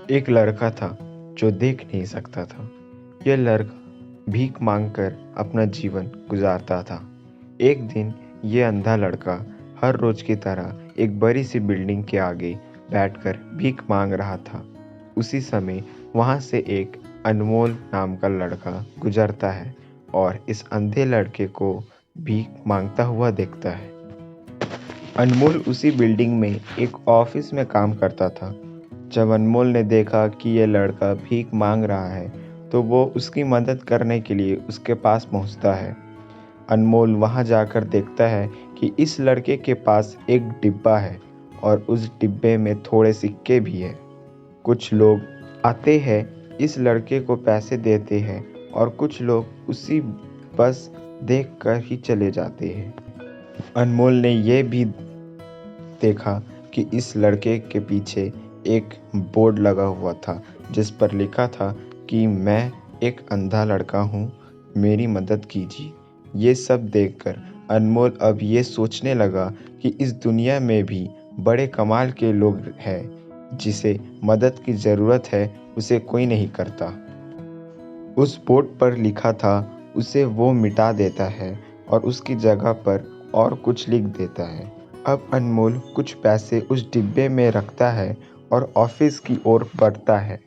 एक लड़का था जो देख नहीं सकता था। यह लड़का भीख मांगकर अपना जीवन गुजारता था। एक दिन यह अंधा लड़का हर रोज की तरह एक बड़ी सी बिल्डिंग के आगे बैठकर भीख मांग रहा था। उसी समय वहां से एक अनमोल नाम का लड़का गुजरता है और इस अंधे लड़के को भीख मांगता हुआ देखता है। अनमोल उसी बिल्डिंग में एक ऑफिस में काम करता था। जब अनमोल ने देखा कि यह लड़का भीख मांग रहा है तो वो उसकी मदद करने के लिए उसके पास पहुंचता है। अनमोल वहां जाकर देखता है कि इस लड़के के पास एक डिब्बा है और उस डिब्बे में थोड़े सिक्के भी हैं। कुछ लोग आते हैं, इस लड़के को पैसे देते हैं और कुछ लोग उसी बस देखकर ही चले जाते हैं। अनमोल ने यह भी देखा कि इस लड़के के पीछे एक बोर्ड लगा हुआ था जिस पर लिखा था कि मैं एक अंधा लड़का हूँ, मेरी मदद कीजिए। ये सब देखकर अनमोल अब ये सोचने लगा कि इस दुनिया में भी बड़े कमाल के लोग हैं, जिसे मदद की ज़रूरत है उसे कोई नहीं करता। उस बोर्ड पर लिखा था उसे वो मिटा देता है और उसकी जगह पर और कुछ लिख देता है। अब अनमोल कुछ पैसे उस डिब्बे में रखता है और ऑफिस की ओर बढ़ता है।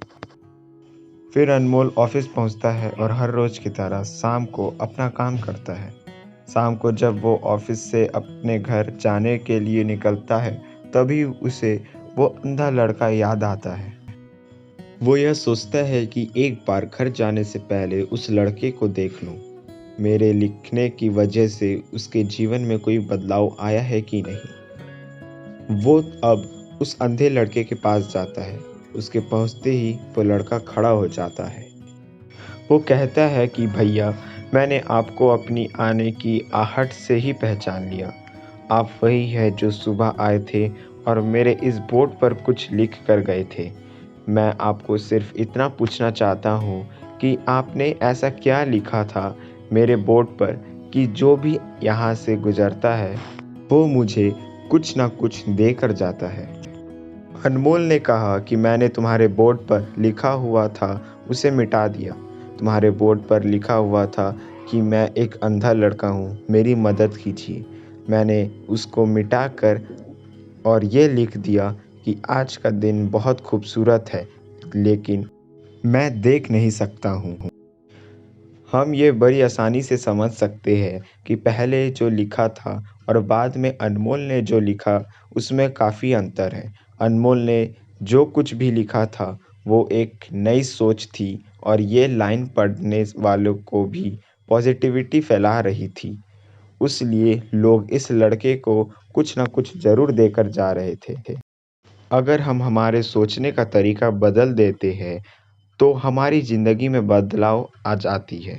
फिर अनमोल ऑफिस पहुंचता है और हर रोज की तरह शाम को अपना काम करता है। शाम को जब वो ऑफिस से अपने घर जाने के लिए निकलता है तभी उसे वो अंधा लड़का याद आता है। वो यह सोचता है कि एक बार घर जाने से पहले उस लड़के को देख लूं। मेरे लिखने की वजह से उसके जीवन में कोई बदलाव आया है कि नहीं। वो अब उस अंधे लड़के के पास जाता है। उसके पहुंचते ही वो लड़का खड़ा हो जाता है। वो कहता है कि भैया, मैंने आपको अपनी आने की आहट से ही पहचान लिया। आप वही है जो सुबह आए थे और मेरे इस बोर्ड पर कुछ लिख कर गए थे। मैं आपको सिर्फ इतना पूछना चाहता हूँ कि आपने ऐसा क्या लिखा था मेरे बोर्ड पर कि जो भी यहाँ से गुजरता है वो मुझे कुछ ना कुछ देकर जाता है। अनमोल ने कहा कि मैंने तुम्हारे बोर्ड पर लिखा हुआ था उसे मिटा दिया। तुम्हारे बोर्ड पर लिखा हुआ था कि मैं एक अंधा लड़का हूँ, मेरी मदद कीजिए। मैंने उसको मिटा कर और ये लिख दिया कि आज का दिन बहुत खूबसूरत है, लेकिन मैं देख नहीं सकता हूँ। हम ये बड़ी आसानी से समझ सकते हैं कि पहले जो लिखा था और बाद में अनमोल ने जो लिखा उसमें काफ़ी अंतर है। अनमोल ने जो कुछ भी लिखा था वो एक नई सोच थी और ये लाइन पढ़ने वालों को भी पॉजिटिविटी फैला रही थी। इसलिए लोग इस लड़के को कुछ ना कुछ ज़रूर देकर जा रहे थे। अगर हम हमारे सोचने का तरीका बदल देते हैं तो हमारी ज़िंदगी में बदलाव आ जाती है।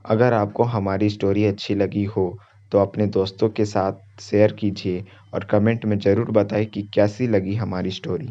अगर आपको हमारी स्टोरी अच्छी लगी हो तो अपने दोस्तों के साथ शेयर कीजिए और कमेंट में ज़रूर बताएं कि कैसी लगी हमारी स्टोरी।